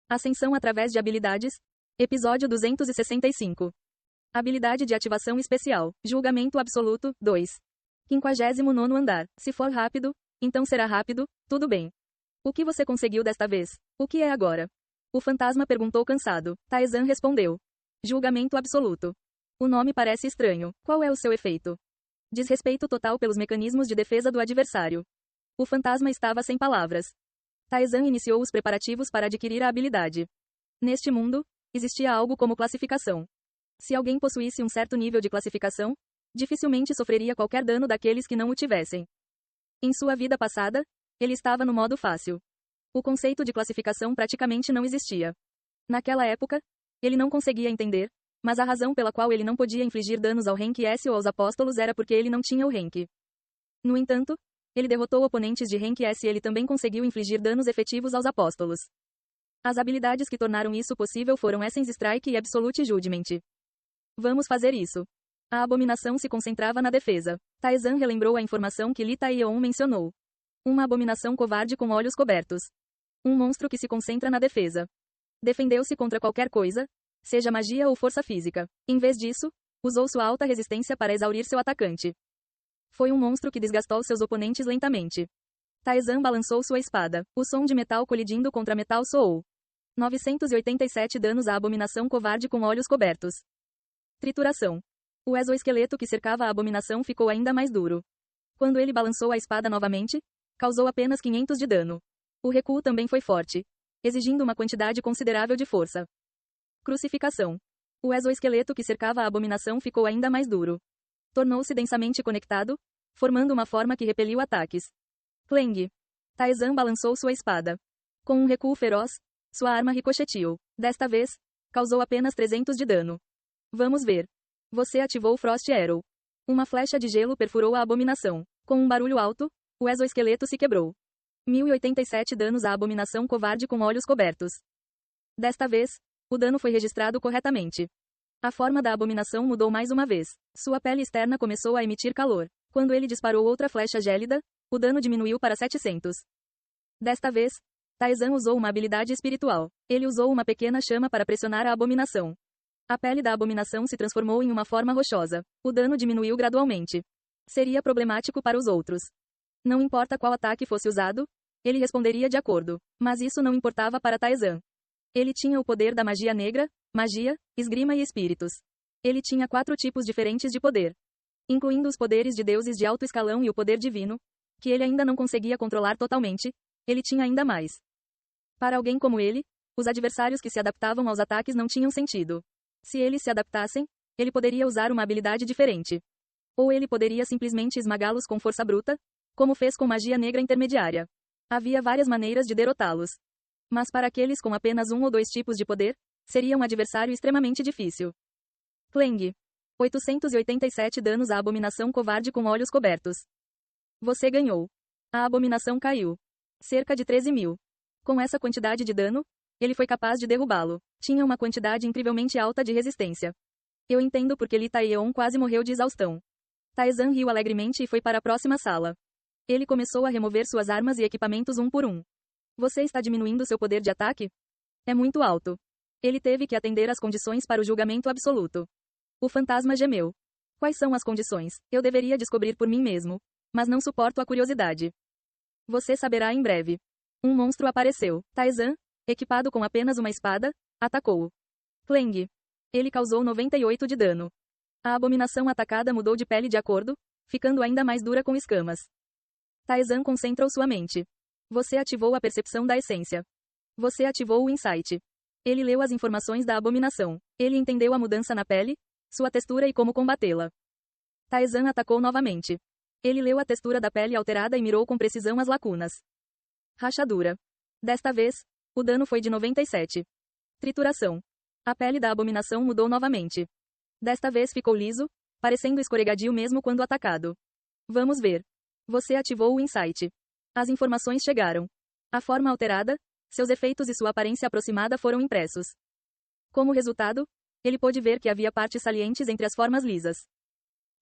Ascensão através de habilidades. Episódio 265. Habilidade de ativação especial. Julgamento absoluto, 2. 59º andar. Se for rápido, então será rápido, tudo bem. O que você conseguiu desta vez? O que é agora? O fantasma perguntou cansado. Taizan respondeu. Julgamento absoluto. O nome parece estranho. Qual é o seu efeito? Desrespeito total pelos mecanismos de defesa do adversário. O fantasma estava sem palavras. Taizan iniciou os preparativos para adquirir a habilidade. Neste mundo, existia algo como classificação. Se alguém possuísse um certo nível de classificação, dificilmente sofreria qualquer dano daqueles que não o tivessem. Em sua vida passada, ele estava no modo fácil. O conceito de classificação praticamente não existia. Naquela época, ele não conseguia entender, mas a razão pela qual ele não podia infligir danos ao rank S ou aos apóstolos era porque ele não tinha o rank. No entanto, ele derrotou oponentes de rank S e ele também conseguiu infligir danos efetivos aos apóstolos. As habilidades que tornaram isso possível foram Essence Strike e Absolute Judgment. Vamos fazer isso. A abominação se concentrava na defesa. Taizan relembrou a informação que Li Taeyeon mencionou. Uma abominação covarde com olhos cobertos. Um monstro que se concentra na defesa. Defendeu-se contra qualquer coisa, seja magia ou força física. Em vez disso, usou sua alta resistência para exaurir seu atacante. Foi um monstro que desgastou seus oponentes lentamente. Taizan balançou sua espada. O som de metal colidindo contra metal soou. 987 danos à abominação covarde com olhos cobertos. Trituração. O exoesqueleto que cercava a abominação ficou ainda mais duro. Quando ele balançou a espada novamente, causou apenas 500 de dano. O recuo também foi forte, exigindo uma quantidade considerável de força. Crucificação. O exoesqueleto que cercava a abominação ficou ainda mais duro. Tornou-se densamente conectado, formando uma forma que repeliu ataques. Clang. Taizan balançou sua espada. Com um recuo feroz, sua arma ricocheteou. Desta vez, causou apenas 300 de dano. Vamos ver. Você ativou Frost Arrow. Uma flecha de gelo perfurou a abominação. Com um barulho alto, o exoesqueleto se quebrou. 1087 danos à abominação covarde com olhos cobertos. Desta vez, o dano foi registrado corretamente. A forma da abominação mudou mais uma vez. Sua pele externa começou a emitir calor. Quando ele disparou outra flecha gélida, o dano diminuiu para 700. Desta vez, Taizan usou uma habilidade espiritual. Ele usou uma pequena chama para pressionar a abominação. A pele da abominação se transformou em uma forma rochosa. O dano diminuiu gradualmente. Seria problemático para os outros. Não importa qual ataque fosse usado, ele responderia de acordo. Mas isso não importava para Taizan. Ele tinha o poder da magia negra, magia, esgrima e espíritos. Ele tinha 4 tipos diferentes de poder, incluindo os poderes de deuses de alto escalão e o poder divino, que ele ainda não conseguia controlar totalmente. Ele tinha ainda mais. Para alguém como ele, os adversários que se adaptavam aos ataques não tinham sentido. Se eles se adaptassem, ele poderia usar uma habilidade diferente. Ou ele poderia simplesmente esmagá-los com força bruta, como fez com magia negra intermediária. Havia várias maneiras de derrotá-los. Mas para aqueles com apenas 1 ou 2 tipos de poder, seria um adversário extremamente difícil. Clang. 887 danos à abominação covarde com olhos cobertos. Você ganhou. A abominação caiu. Cerca de 13.000. Com essa quantidade de dano, ele foi capaz de derrubá-lo. Tinha uma quantidade incrivelmente alta de resistência. Eu entendo porque Li Taeyeon quase morreu de exaustão. Taizan riu alegremente e foi para a próxima sala. Ele começou a remover suas armas e equipamentos um por um. Você está diminuindo seu poder de ataque? É muito alto. Ele teve que atender às condições para o julgamento absoluto. O fantasma gemeu. Quais são as condições? Eu deveria descobrir por mim mesmo. Mas não suporto a curiosidade. Você saberá em breve. Um monstro apareceu. Taizan, equipado com apenas uma espada, atacou-o. Clang. Ele causou 98 de dano. A abominação atacada mudou de pele de acordo, ficando ainda mais dura com escamas. Taizan concentrou sua mente. Você ativou a percepção da essência. Você ativou o insight. Ele leu as informações da abominação. Ele entendeu a mudança na pele, sua textura e como combatê-la. Taizan atacou novamente. Ele leu a textura da pele alterada e mirou com precisão as lacunas. Rachadura. Desta vez, o dano foi de 97. Trituração. A pele da abominação mudou novamente. Desta vez ficou liso, parecendo escorregadio mesmo quando atacado. Vamos ver. Você ativou o insight. As informações chegaram. A forma alterada, seus efeitos e sua aparência aproximada foram impressos. Como resultado, ele pôde ver que havia partes salientes entre as formas lisas.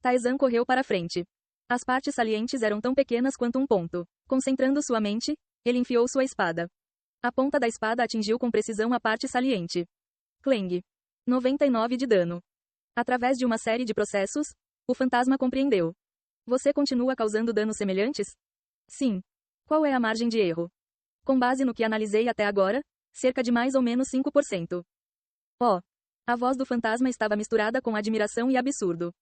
Taizan correu para frente. As partes salientes eram tão pequenas quanto um ponto. Concentrando sua mente, ele enfiou sua espada. A ponta da espada atingiu com precisão a parte saliente. Clang. 99 de dano. Através de uma série de processos, o fantasma compreendeu. Você continua causando danos semelhantes? Sim. Qual é a margem de erro? Com base no que analisei até agora, cerca de mais ou menos 5%. Oh. A voz do fantasma estava misturada com admiração e absurdo.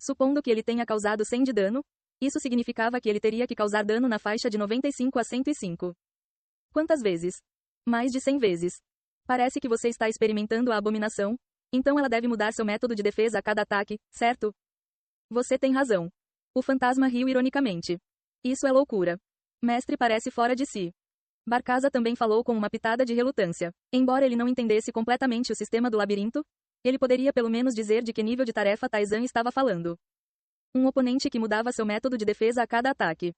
Supondo que ele tenha causado 100 de dano, isso significava que ele teria que causar dano na faixa de 95 a 105. Quantas vezes? Mais de 100 vezes. Parece que você está experimentando a abominação, então ela deve mudar seu método de defesa a cada ataque, certo? Você tem razão. O fantasma riu ironicamente. Isso é loucura. Mestre parece fora de si. Barcaza também falou com uma pitada de relutância. Embora ele não entendesse completamente o sistema do labirinto, ele poderia pelo menos dizer de que nível de tarefa Taizan estava falando. Um oponente que mudava seu método de defesa a cada ataque.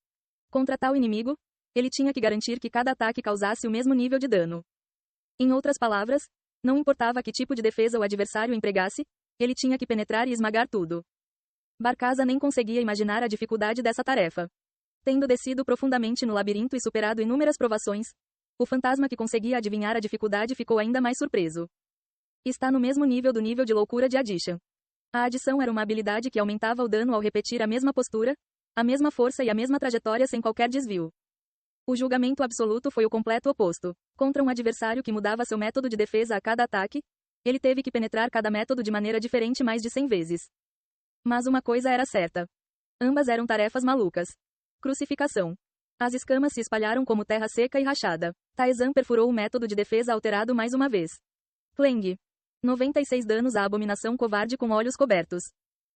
Contra tal inimigo, ele tinha que garantir que cada ataque causasse o mesmo nível de dano. Em outras palavras, não importava que tipo de defesa o adversário empregasse, ele tinha que penetrar e esmagar tudo. Barcaza nem conseguia imaginar a dificuldade dessa tarefa. Tendo descido profundamente no labirinto e superado inúmeras provações, o fantasma que conseguia adivinhar a dificuldade ficou ainda mais surpreso. Está no mesmo nível do nível de loucura de Addition. A adição era uma habilidade que aumentava o dano ao repetir a mesma postura, a mesma força e a mesma trajetória sem qualquer desvio. O julgamento absoluto foi o completo oposto. Contra um adversário que mudava seu método de defesa a cada ataque, ele teve que penetrar cada método de maneira diferente mais de 100 vezes. Mas uma coisa era certa. Ambas eram tarefas malucas. Crucificação. As escamas se espalharam como terra seca e rachada. Taizan perfurou o método de defesa alterado mais uma vez. Clang. 96 danos à abominação covarde com olhos cobertos.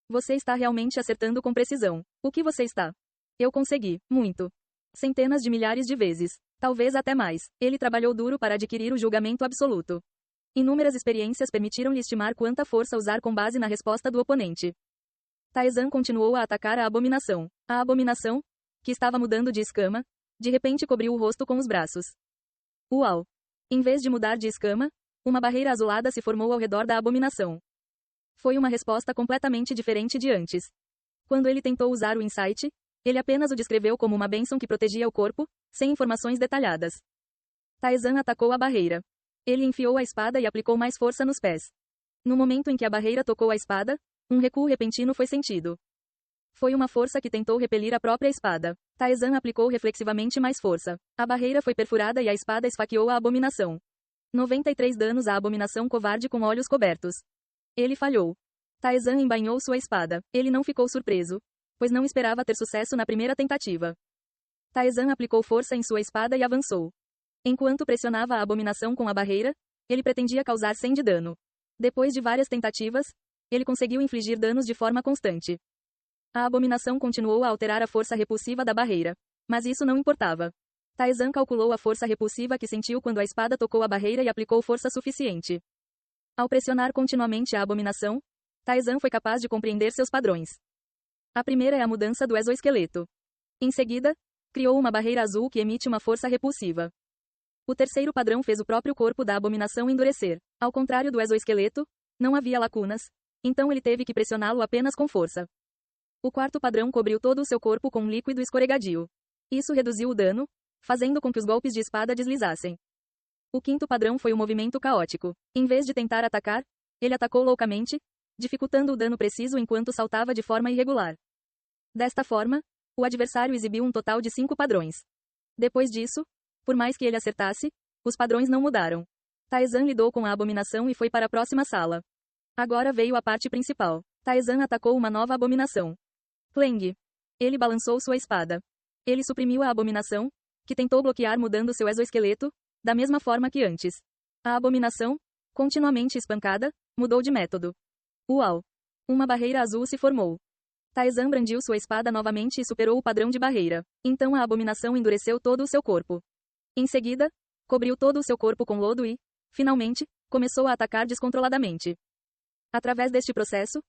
Você está realmente acertando com precisão. O que você está? Eu consegui. Muito. Centenas de milhares de vezes. Talvez até mais. Ele trabalhou duro para adquirir o julgamento absoluto. Inúmeras experiências permitiram-lhe estimar quanta força usar com base na resposta do oponente. Taizan continuou a atacar a abominação. A abominação, que estava mudando de escama, de repente cobriu o rosto com os braços. Uau! Em vez de mudar de escama, uma barreira azulada se formou ao redor da abominação. Foi uma resposta completamente diferente de antes. Quando ele tentou usar o insight, ele apenas o descreveu como uma bênção que protegia o corpo, sem informações detalhadas. Taizan atacou a barreira. Ele enfiou a espada e aplicou mais força nos pés. No momento em que a barreira tocou a espada, um recuo repentino foi sentido. Foi uma força que tentou repelir a própria espada. Taizan aplicou reflexivamente mais força. A barreira foi perfurada e a espada esfaqueou a abominação. 93 danos à abominação covarde com olhos cobertos. Ele falhou. Taizan embainhou sua espada. Ele não ficou surpreso, pois não esperava ter sucesso na primeira tentativa. Taizan aplicou força em sua espada e avançou. Enquanto pressionava a abominação com a barreira, ele pretendia causar 100 de dano. Depois de várias tentativas, ele conseguiu infligir danos de forma constante. A abominação continuou a alterar a força repulsiva da barreira. Mas isso não importava. Taizan calculou a força repulsiva que sentiu quando a espada tocou a barreira e aplicou força suficiente. Ao pressionar continuamente a abominação, Taizan foi capaz de compreender seus padrões. A primeira é a mudança do exoesqueleto. Em seguida, criou uma barreira azul que emite uma força repulsiva. O terceiro padrão fez o próprio corpo da abominação endurecer. Ao contrário do exoesqueleto, não havia lacunas, então ele teve que pressioná-lo apenas com força. O quarto padrão cobriu todo o seu corpo com um líquido escorregadio. Isso reduziu o dano, fazendo com que os golpes de espada deslizassem. O quinto padrão foi o movimento caótico. Em vez de tentar atacar, ele atacou loucamente, dificultando o dano preciso enquanto saltava de forma irregular. Desta forma, o adversário exibiu um total de 5 padrões. Depois disso, por mais que ele acertasse, os padrões não mudaram. Taizan lidou com a abominação e foi para a próxima sala. Agora veio a parte principal. Taizan atacou uma nova abominação. Clang. Ele balançou sua espada. Ele suprimiu a abominação, que tentou bloquear mudando seu exoesqueleto, da mesma forma que antes. A abominação, continuamente espancada, mudou de método. Uau! Uma barreira azul se formou. Taizan brandiu sua espada novamente e superou o padrão de barreira. Então a abominação endureceu todo o seu corpo. Em seguida, cobriu todo o seu corpo com lodo e, finalmente, começou a atacar descontroladamente. Através deste processo,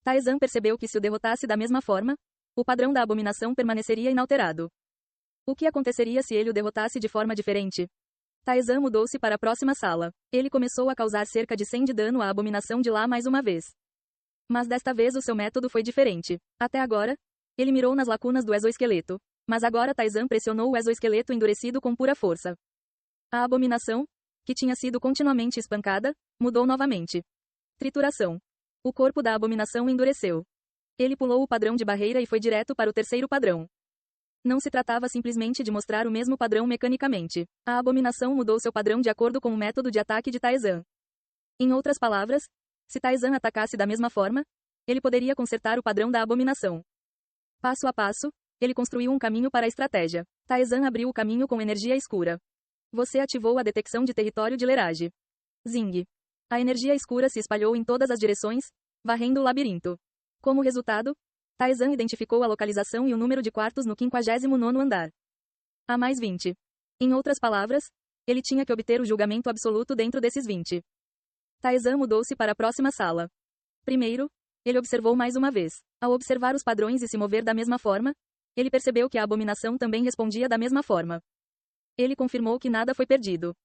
Taizan percebeu que se o derrotasse da mesma forma, o padrão da abominação permaneceria inalterado. O que aconteceria se ele o derrotasse de forma diferente? Taizan mudou-se para a próxima sala. Ele começou a causar cerca de 100 de dano à abominação de lá mais uma vez. Mas desta vez o seu método foi diferente. Até agora, ele mirou nas lacunas do exoesqueleto. Mas agora Taizan pressionou o exoesqueleto endurecido com pura força. A abominação, que tinha sido continuamente espancada, mudou novamente. Trituração. O corpo da abominação endureceu. Ele pulou o padrão de barreira e foi direto para o terceiro padrão. Não se tratava simplesmente de mostrar o mesmo padrão mecanicamente. A abominação mudou seu padrão de acordo com o método de ataque de Taizan. Em outras palavras, se Taizan atacasse da mesma forma, ele poderia consertar o padrão da abominação. Passo a passo, ele construiu um caminho para a estratégia. Taizan abriu o caminho com energia escura. Você ativou a detecção de território de Lerage. Zing. A energia escura se espalhou em todas as direções, varrendo o labirinto. Como resultado, Taizan identificou a localização e o número de quartos no 59º andar. A mais 20. Em outras palavras, ele tinha que obter o julgamento absoluto dentro desses 20. Taizan mudou-se para a próxima sala. Primeiro, ele observou mais uma vez. Ao observar os padrões e se mover da mesma forma, ele percebeu que a abominação também respondia da mesma forma. Ele confirmou que nada foi perdido.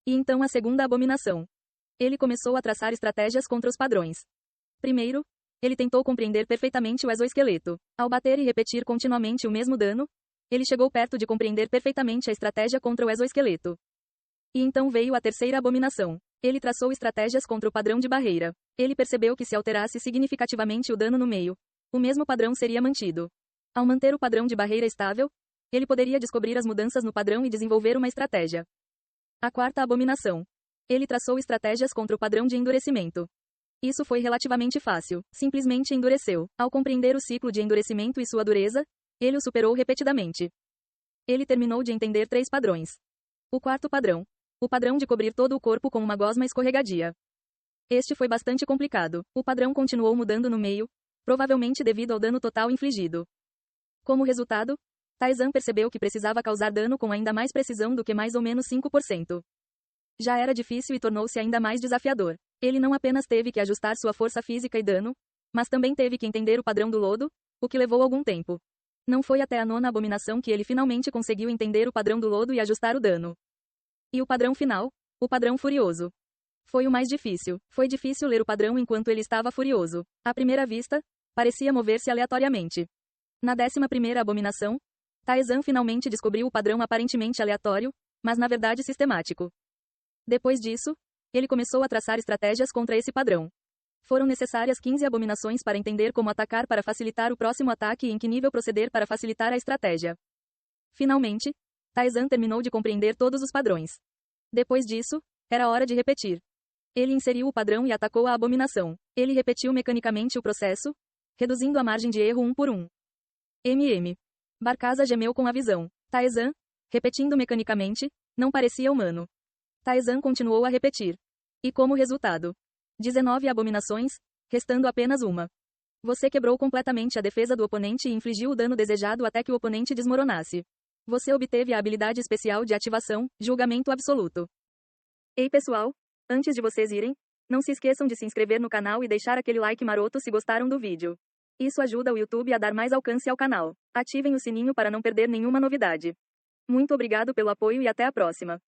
E então a segunda abominação. Ele começou a traçar estratégias contra os padrões. Primeiro, ele tentou compreender perfeitamente o exoesqueleto. Ao bater e repetir continuamente o mesmo dano, ele chegou perto de compreender perfeitamente a estratégia contra o exoesqueleto. E então veio a terceira abominação. Ele traçou estratégias contra o padrão de barreira. Ele percebeu que se alterasse significativamente o dano no meio, o mesmo padrão seria mantido. Ao manter o padrão de barreira estável, ele poderia descobrir as mudanças no padrão e desenvolver uma estratégia. A quarta abominação. Ele traçou estratégias contra o padrão de endurecimento. Isso foi relativamente fácil. Simplesmente endureceu. Ao compreender o ciclo de endurecimento e sua dureza, ele o superou repetidamente. Ele terminou de entender 3 padrões. O quarto padrão. O padrão de cobrir todo o corpo com uma gosma escorregadia. Este foi bastante complicado. O padrão continuou mudando no meio, provavelmente devido ao dano total infligido. Como resultado, Taizan percebeu que precisava causar dano com ainda mais precisão do que mais ou menos 5%. Já era difícil e tornou-se ainda mais desafiador. Ele não apenas teve que ajustar sua força física e dano, mas também teve que entender o padrão do lodo, o que levou algum tempo. Não foi até a 9ª abominação que ele finalmente conseguiu entender o padrão do lodo e ajustar o dano. E o padrão final, o padrão furioso. Foi o mais difícil. Foi difícil ler o padrão enquanto ele estava furioso. À primeira vista, parecia mover-se aleatoriamente. Na 11ª abominação, Taizan finalmente descobriu o padrão aparentemente aleatório, mas na verdade sistemático. Depois disso, ele começou a traçar estratégias contra esse padrão. Foram necessárias 15 abominações para entender como atacar para facilitar o próximo ataque e em que nível proceder para facilitar a estratégia. Finalmente, Taizan terminou de compreender todos os padrões. Depois disso, era hora de repetir. Ele inseriu o padrão e atacou a abominação. Ele repetiu mecanicamente o processo, reduzindo a margem de erro 1 por 1. Barcaza gemeu com a visão. Taizan, repetindo mecanicamente, não parecia humano. Taizan continuou a repetir. E como resultado, 19 abominações, restando apenas uma. Você quebrou completamente a defesa do oponente e infligiu o dano desejado até que o oponente desmoronasse. Você obteve a habilidade especial de ativação, julgamento absoluto. Ei pessoal, antes de vocês irem, não se esqueçam de se inscrever no canal e deixar aquele like maroto se gostaram do vídeo. Isso ajuda o YouTube a dar mais alcance ao canal. Ativem o sininho para não perder nenhuma novidade. Muito obrigado pelo apoio e até a próxima.